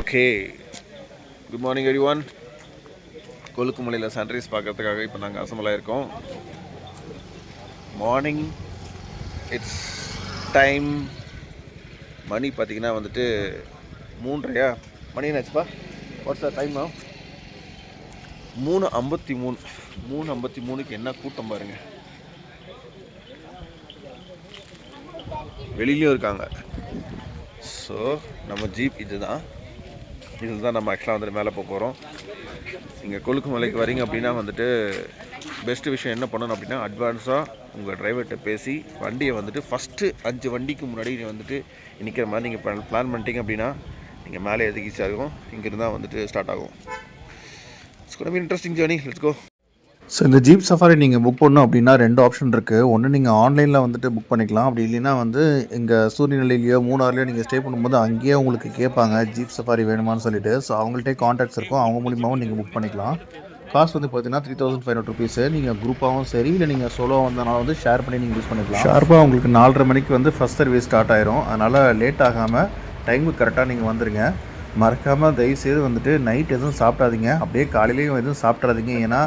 Okay, good morning everyone. கொலுக்குமலையில் sunrise பார்க்கறதுக்காக இப்போ நாங்கள் அசம்பலாக இருக்கோம். Morning it's time. மணி பார்த்தீங்கன்னா வந்துட்டு 3:30 மணி என்னாச்சுப்பா? What's the time? 3:53. 3:53க்கு என்ன கூட்டம் பாருங்க. வெளியிலையும் இருக்காங்க. ஸோ நம்ம ஜீப் இதில் தான் நம்ம ஆக்சுவலாக வந்துட்டு மேலே போகிறோம். நீங்கள் கொலுக்குமலைக்கு வரீங்க அப்படின்னா வந்துட்டு பெஸ்ட்டு விஷயம் என்ன பண்ணணும் அப்படின்னா, அட்வான்ஸாக உங்கள் டிரைவர்கிட்ட பேசி வண்டியை வந்துட்டு ஃபஸ்ட்டு 5 வண்டிக்கு முன்னாடி வந்துட்டு நிற்கிற மாதிரி நீங்கள் பிளான் பண்ணிட்டீங்க அப்படின்னா நீங்கள் மேலே எதுக்கு ஈஸியாக இருக்கும். இங்கேருந்து தான் வந்துட்டு ஸ்டார்ட் ஆகும். It's gonna be interesting journey. Let's go. So இந்த ஜீப் சஃபாரி நீங்கள் புக் பண்ணணும் அப்படின்னா 2 ஆப்ஷன் இருக்குது. ஒன்று நீங்கள் ஆன்லைனில் வந்துட்டு புக் பண்ணிக்கலாம். அப்படி இல்லைன்னா வந்து இங்கே சூரியநிலையிலையோ மூணாறுலையோ நீங்கள் ஸ்டே பண்ணும்போது அங்கேயே உங்களுக்கு கேட்பாங்க ஜீப் சஃபாரி வேணுமான்னு சொல்லிட்டு. ஸோ அவங்கள்ட்டே காண்டாக்ட்ஸ் இருக்கும், அவங்க மூலியமாகவும் நீங்கள் புக் பண்ணிக்கலாம். காஸ்ட் வந்து பார்த்தீங்கன்னா 3500 ருபீஸு. நீங்கள் குரூப்பாகவும் சரி இல்லை நீங்கள் சோலோ வந்தனால வந்து ஷேர் பண்ணி நீங்கள் யூஸ் பண்ணிக்கலாம். ஷார்ப்பாக உங்களுக்கு 4:30 மணிக்கு வந்து ஃபஸ்ட் சர்வீஸ் ஸ்டார்ட் ஆயிரும். அதனால் லேட் ஆகாமல் டைமுக்கு கரெக்டாக நீங்கள் வந்துடுங்க. மறக்காமல் தயவுசெய்து வந்துட்டு நைட் எதுவும் சாப்பிடாதீங்க, அப்படியே காலையிலையும் எதுவும் சாப்பிட்றாதீங்க. ஏன்னா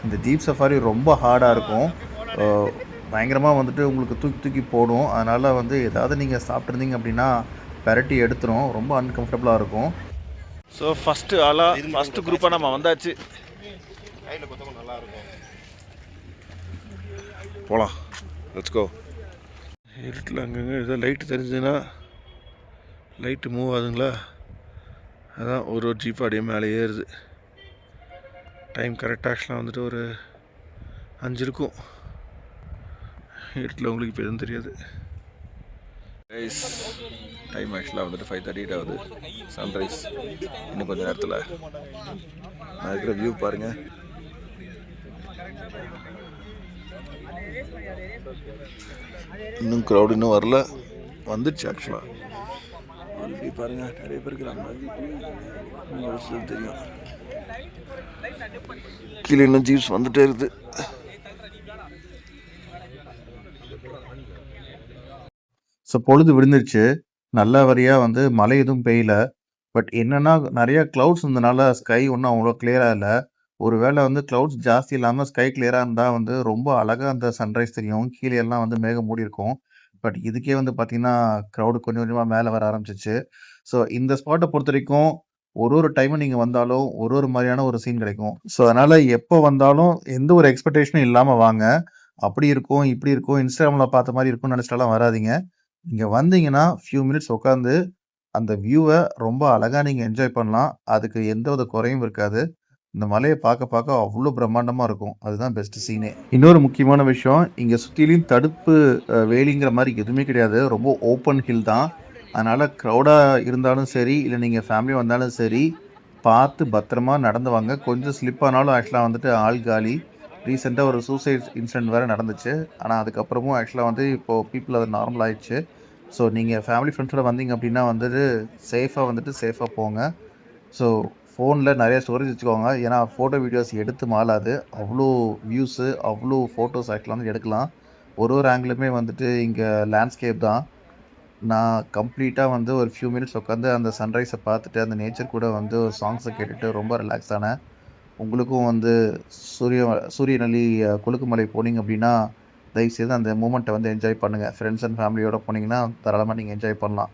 இந்த ஜீப் சஃபாரி ரொம்ப ஹார்டாக இருக்கும், பயங்கரமாக வந்துட்டு உங்களுக்கு தூக்கி போடும். அதனால் வந்து ஏதாவது நீங்கள் சாப்பிட்ருந்தீங்க அப்படின்னா பெரட்டி எடுத்துரும், ரொம்ப அன்கம்ஃபர்டபுளாக இருக்கும். ஸோ ஃபஸ்ட்டு குரூப்பாக நம்ம வந்தாச்சு. போகலாம், லெட்ஸ் கோ. இருட்டில் அங்கங்கே ஏதோ லைட்டு தெரிஞ்சுதுன்னா லைட்டு மூவ் ஆகுதுங்களா, அதான் ஒரு ஜீப் அப்படியே மேலே ஏறுது. டைம் கரெக்டாக ஆக்சுவலாக வந்துட்டு ஒரு 5 இருக்கும். இருட்டில் உங்களுக்கு இப்போ எதுவும் தெரியாது. டைம் ஆக்சுவலாக வந்துட்டு 5:38 ஆகுது. சன்ரைஸ் இன்னும் கொஞ்சம் நேரத்தில். நான் இருக்கிற வியூ பாருங்கள். இன்னும் க்ரௌட் இன்னும் வரல, வந்துடுச்சு ஆக்சுவலாக. ஆல்ரெடி பாருங்கள் நிறைய பேர் இருக்கிறாங்க, தெரியும். கீழே இன்னும் ஜீப்ஸ் வந்துட்டே இருக்குது. ஸோ பொழுது விழுந்துருச்சு, நல்ல வரியாக வந்து மழை எதுவும் பெய்யல. பட் என்னென்னா நிறைய க்ளவுட்ஸ் இருந்தனால ஸ்கை ஒன்றும் அவ்வளோ கிளியராக இல்லை. ஒரு வேளை வந்து க்ளவுட்ஸ் ஜாஸ்தி இல்லாமல் ஸ்கை கிளியராக இருந்தால் வந்து ரொம்ப அழகாக அந்த சன்ரைஸ் தெரியும். கீழே எல்லாம் வந்து மேகம் மூடி இருக்கும். பட் இதுக்கே வந்து பார்த்திங்கன்னா க்ரௌடு கொஞ்சம் கொஞ்சமாக மேலே வர ஆரம்பிச்சிச்சு. ஸோ இந்த ஸ்பாட்டை பொறுத்த வரைக்கும் ஒரு டைமும் நீங்கள் வந்தாலும் ஒரு மாதிரியான ஒரு சீன் கிடைக்கும். ஸோ அதனால் எப்போ வந்தாலும் எந்த ஒரு எக்ஸ்பெக்டேஷனும் இல்லாமல் வாங்க. அப்படி இருக்கும் இப்படி இருக்கும் இன்ஸ்டாகிராமில் பார்த்த மாதிரி இருக்கும்னு நினச்சிட்டாலாம் வராதிங்க. இங்கே வந்தீங்கன்னா ஃபியூ மினிட்ஸ் உட்காந்து அந்த வியூவை ரொம்ப அழகாக நீங்கள் என்ஜாய் பண்ணலாம். அதுக்கு எந்த வித குறையும் இருக்காது. இந்த மலையை பார்க்க அவ்வளோ பிரம்மாண்டமாக இருக்கும். அதுதான் பெஸ்ட்டு சீனே. இன்னொரு முக்கியமான விஷயம், இங்கே சுற்றிலையும் தடுப்பு வேலிங்கிற மாதிரி எதுவுமே கிடையாது. ரொம்ப ஓப்பன் ஹில் தான். அதனால் க்ரௌடாக இருந்தாலும் சரி இல்லை நீங்கள் ஃபேமிலி வந்தாலும் சரி பார்த்து பத்திரமா நடந்து வாங்க. கொஞ்சம் ஸ்லிப் ஆனாலும் ஆக்சுவலாக வந்துட்டு ஆள் காலி. ரீசெண்டாக ஒரு சூசைட் இன்சிடென்ட் வேறு நடந்துச்சு. ஆனால் அதுக்கப்புறமும் ஆக்சுவலாக வந்து இப்போது பீப்புள் அது நார்மல் ஆயிடுச்சு. ஸோ நீங்கள் ஃபேமிலி ஃப்ரெண்ட்ஸோட வந்தீங்க அப்படின்னா வந்துட்டு சேஃபாக போங்க. ஸோ ஃபோனில் நிறைய ஸ்டோரேஜ் வச்சுக்கோங்க. ஏன்னா ஃபோட்டோ வீடியோஸ் எடுத்து மாளாது. அவ்வளோ வியூஸு அவ்வளோ ஃபோட்டோஸ் ஆக்சுவலாக வந்து எடுக்கலாம். ஒரு ஆங்கிளுமே வந்துட்டு இங்கே லேண்ட்ஸ்கேப் தான். நான் கம்ப்ளீட்டாக வந்து ஒரு ஃபியூ மினிட்ஸ் உட்காந்து அந்த சன்ரைஸை பார்த்துட்டு அந்த நேச்சர் கூட வந்து ஒரு சாங்ஸை கேட்டுட்டு ரொம்ப ரிலாக்ஸ் ஆனேன். உங்களுக்கும் வந்து சூரியநெல்லி கொலுக்குமலை போனீங்க அப்படின்னா தயவுசெய்து அந்த மூமெண்ட்டை வந்து என்ஜாய் பண்ணுங்கள். ஃப்ரெண்ட்ஸ் அண்ட் ஃபேமிலியோட போனீங்கன்னா தாராளமாக நீங்கள் என்ஜாய் பண்ணலாம்.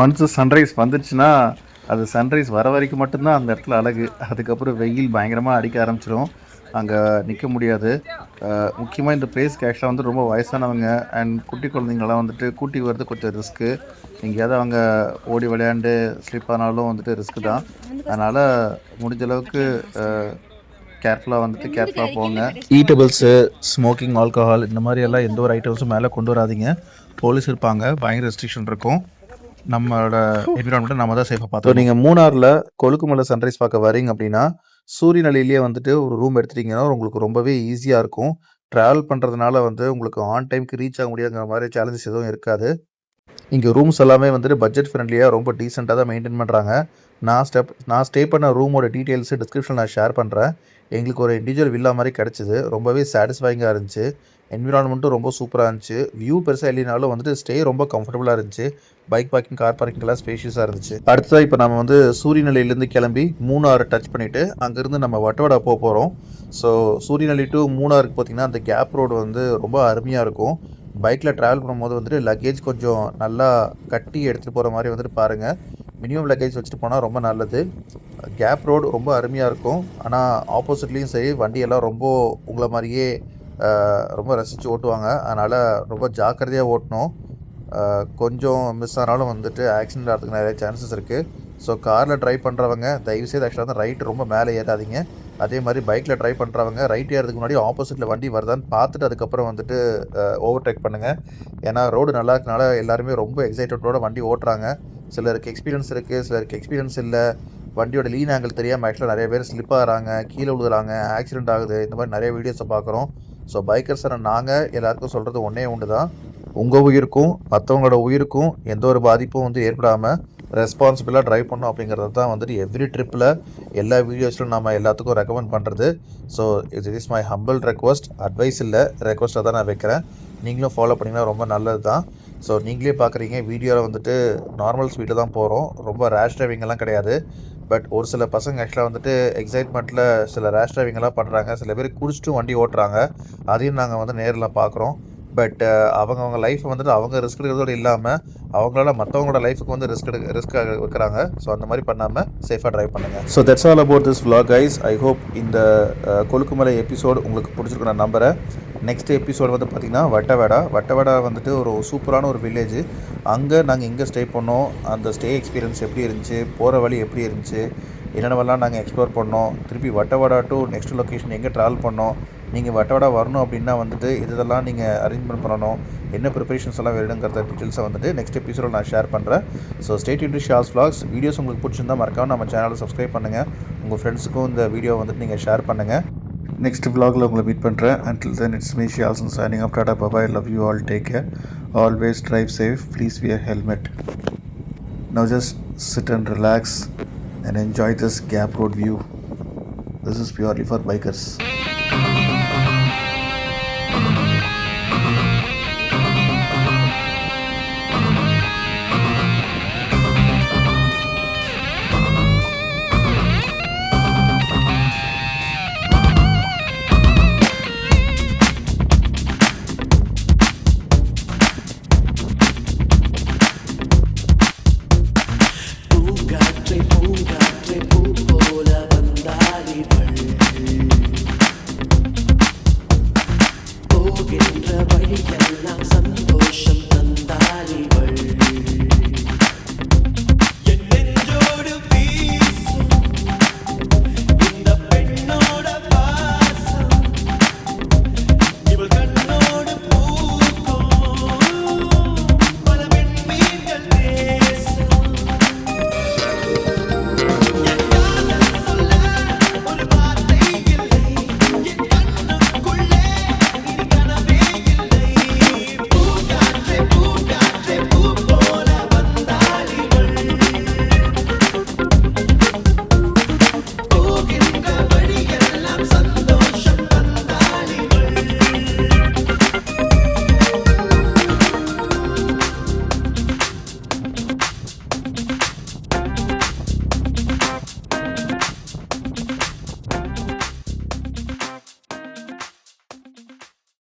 ஒன்ஸ் சன்ரைஸ் வந்துடுச்சுன்னா அது சன்ரைஸ் வர வரைக்கும் மட்டும்தான் அந்த இடத்துல அழகு. அதுக்கப்புறம் வெயில் பயங்கரமாக அடிக்க ஆரம்பிச்சிடும், அங்கே நிற்க முடியாது. முக்கியமாக இந்த பிளேஸ்க்கு ஆக்சுவலாக வந்து ரொம்ப வயசானவங்க அண்ட் குட்டி குழந்தைங்களாம் வந்துட்டு கூட்டி வரது கொஞ்சம் ரிஸ்க்கு. எங்கேயாவது அவங்க ஓடி விளையாண்டு ஸ்லிப் ஆனாலும் வந்துட்டு ரிஸ்க்கு தான். அதனால் முடிஞ்ச அளவுக்கு கேர்ஃபுல்லாக போங்க. ஈட்டபிள்ஸு, ஸ்மோக்கிங், ஆல்கஹால் இந்த மாதிரி எல்லாம் எந்த ஒரு ஐட்டம்ஸும் மேலே கொண்டு வராதிங்க. போலீஸ் இருப்பாங்க, பயங்கர ரெஸ்ட்ரிக்ஷன் இருக்கும். நம்மளோட என்விரான்மெண்ட்டை நம்ம தான் சேஃபாக பார்த்தோம். நீங்கள் மூணாரில் கொலுக்குமலை சன்ரைஸ் பார்க்க வரீங்க அப்படின்னா சூரியநிலையிலேயே வந்துட்டு ஒரு ரூம் எடுத்துட்டிங்கன்னா உங்களுக்கு ரொம்பவே ஈஸியாக இருக்கும். ட்ராவல் பண்ணுறதுனால வந்து உங்களுக்கு ஆன் டைமுக்கு ரீச் ஆக முடியாதுங்கிற மாதிரி சேலஞ்சஸ் எதுவும் இருக்காது. இங்கே ரூம்ஸ் எல்லாமே வந்துட்டு பட்ஜெட் ஃப்ரெண்ட்லியாக ரொம்ப டீசெண்டாக தான் மெயின்டைன் பண்ணுறாங்க. நான் ஸ்டே பண்ண ரூமோட டீட்டெயில்ஸு டிஸ்கிரிப்ஷன் நான் ஷேர் பண்ணுறேன். எங்களுக்கு ஒரு இண்டிவிஜுவல் வில்லா மாதிரி கிடச்சிது. ரொம்பவே சாட்டிஸ்ஃபைங்காக இருந்துச்சு. என்விரான்மெண்ட்டும் ரொம்ப சூப்பராக இருந்துச்சு. வியூ பெருசாக இல்லைனாலும் வந்துட்டு ஸ்டே ரொம்ப கம்ஃபர்டபுளாக இருந்துச்சு. பைக் பார்க்கிங், கார் பார்க்கிங் எல்லாம் ஸ்பேஷியஸாக இருந்துச்சு. அடுத்ததாக இப்போ நம்ம வந்து சூரியநிலையிலேருந்து கிளம்பி மூணாறு டச் பண்ணிவிட்டு அங்கேருந்து நம்ம வட்டவடா போக போகிறோம். ஸோ சூரியநிலை டு மூணாருக்கு பார்த்திங்கன்னா அந்த கேப் ரோடு வந்து ரொம்ப அருமையாக இருக்கும். பைக்கில் ட்ராவல் பண்ணும்போது வந்துட்டு லக்கேஜ் கொஞ்சம் நல்லா கட்டி எடுத்துகிட்டு போகிற மாதிரி வந்துட்டு பாருங்கள். மினிமம் லக்கேஜ் வச்சுட்டு போனால் ரொம்ப நல்லது. கேப் ரோடு ரொம்ப அருமையாக இருக்கும். ஆனால் ஆப்போசிட்லேயும் சரி வண்டியெல்லாம் ரொம்ப உங்களை மாதிரியே ரொம்ப ரசித்து ஓட்டுவாங்க. அதனால் ரொம்ப ஜாக்கிரதையாக ஓட்டணும். கொஞ்சம் மிஸ் ஆனாலும் வந்துட்டு ஆக்சிடென்ட் ஆகிறதுக்கு நிறைய சான்சஸ் இருக்குது. ஸோ காரில் ட்ரைவ் பண்ணுறவங்க தயவுசெய்து ஆக்சுவலாக வந்து ரைட்டு ரொம்ப மேலே ஏறாதீங்க. அதே மாதிரி பைக்கில் ட்ரைவ் பண்ணுறவங்க ரைட் ஏறதுக்கு முன்னாடி ஆப்போசிட்டில் வண்டி வருதான்னு பார்த்துட்டு அதுக்கப்புறம் வந்துட்டு ஓவர்டேக் பண்ணுங்கள். ஏன்னா ரோடு நல்லா இருக்கனால எல்லாருமே ரொம்ப எக்ஸைட்டடோட வண்டி ஓட்டுறாங்க. சிலருக்கு எக்ஸ்பீரியன்ஸ் இருக்குது, சிலருக்கு எக்ஸ்பீரியன்ஸ் இல்லை. வண்டியோட லீன் ஆங்கிள் தெரியாமல் ஆக்சுவலாக நிறைய பேர் ஸ்லிப் ஆகிறாங்க, கீழே விழுதுறாங்க, ஆக்சிடென்ட் ஆகுது. இந்த மாதிரி நிறைய வீடியோஸை பார்க்குறோம். ஸோ பைக்கர்ஸான நாங்கள் எல்லாருக்கும் சொல்கிறது ஒன்றே ஒன்று தான். உங்கள் உயிருக்கும் மற்றவங்களோட உயிருக்கும் எந்த ஒரு பாதிப்பும் வந்து ஏற்படாமல் ரெஸ்பான்சிபிளாக ட்ரைவ் பண்ணணும் அப்படிங்கிறது தான் வந்துட்டு எவ்ரி ட்ரிப்பில் எல்லா வீடியோஸ்லையும் நம்ம எல்லாத்துக்கும் ரெக்கமெண்ட் பண்ணுறது. ஸோ இது is my humble request, advice இல்லை, ரெக்வஸ்ட்டாக தான் நான் வைக்கிறேன். நீங்களும் ஃபாலோ பண்ணிங்கன்னா ரொம்ப நல்லது தான். ஸோ நீங்களே பார்க்குறீங்க வீடியோவில் வந்துட்டு நார்மல் ஸ்பீடில் தான் போகிறோம். ரொம்ப ரேஷ் டிரைவிங்கெல்லாம் கிடையாது. பட் ஒரு சில பசங்க ஆக்சுவலாக வந்துட்டு எக்ஸைட்மெண்ட்டில் சில ரேஷ் டிரைவிங்கெல்லாம் பண்ணுறாங்க. சில பேர் குடிச்சிட்டும் வண்டி ஓட்டுறாங்க. அதையும் நாங்கள் வந்து நேரில் பார்க்குறோம். பட் அவங்க லைஃப்பை வந்துட்டு அவங்க ரிஸ்க் எடுக்கிறதோடு இல்லாமல் அவங்களால மற்றவங்களோட லைஃபுக்கு வந்து ரிஸ்க் வைக்கிறாங்க. ஸோ அந்த மாதிரி பண்ணாமல் சேஃபாக ட்ரைவ் பண்ணுங்கள். So that's all about this vlog guys. I hope இந்த கொழுக்குமலை எபிசோடு உங்களுக்கு பிடிச்சிருக்கு நான் நம்புகிறேன். நெக்ஸ்ட் எபிசோடு வந்து பார்த்திங்கன்னா வட்டவடா வந்துட்டு ஒரு சூப்பரான ஒரு வில்லேஜ். அங்கே நாங்கள் எங்கே ஸ்டே பண்ணோம், அந்த ஸ்டே எக்ஸ்பீரியன்ஸ் எப்படி இருந்துச்சு, போகிற வழி எப்படி இருந்துச்சு, என்னென்னவெல்லாம் நாங்கள் எக்ஸ்ப்ளோர் பண்ணோம், திருப்பி வட்டவடா டு நெக்ஸ்ட் லொக்கேஷன் எங்கே ட்ராவல் பண்ணோம், நீங்கள் வட்டவடா வரணும் அப்படின்னா வந்துட்டு இதெல்லாம் நீங்கள் அரேஞ்ச்மெண்ட் பண்ணணும், என்ன ப்ரிப்பரேஷன்ஸ் எல்லாம் வேணுங்கிறத டீட்டெயில்ஸை வந்துட்டு நெக்ஸ்ட் எபிசோடில் நான் ஷேர் பண்ணுறேன். So stay tuned to Shaz vlogs. Videos உங்களுக்கு பிடிச்சிருந்தா மறக்காம நம்ம சேனலை சப்ஸ்கிரைப் பண்ணுங்கள். உங்கள் ஃப்ரெண்ட்ஸுக்கும் இந்த வீடியோ வந்துட்டு நீங்கள் ஷேர் பண்ணுங்கள். நெக்ஸ்ட் vlogல உங்களை மீட் பண்ணுறேன். Until then, it's me Shialson signing off. Tata, bye-bye. Love you all. Take care. Always drive safe. Please wear helmet. Now just sit and relax and enjoy this gap road view. This is purely for bikers.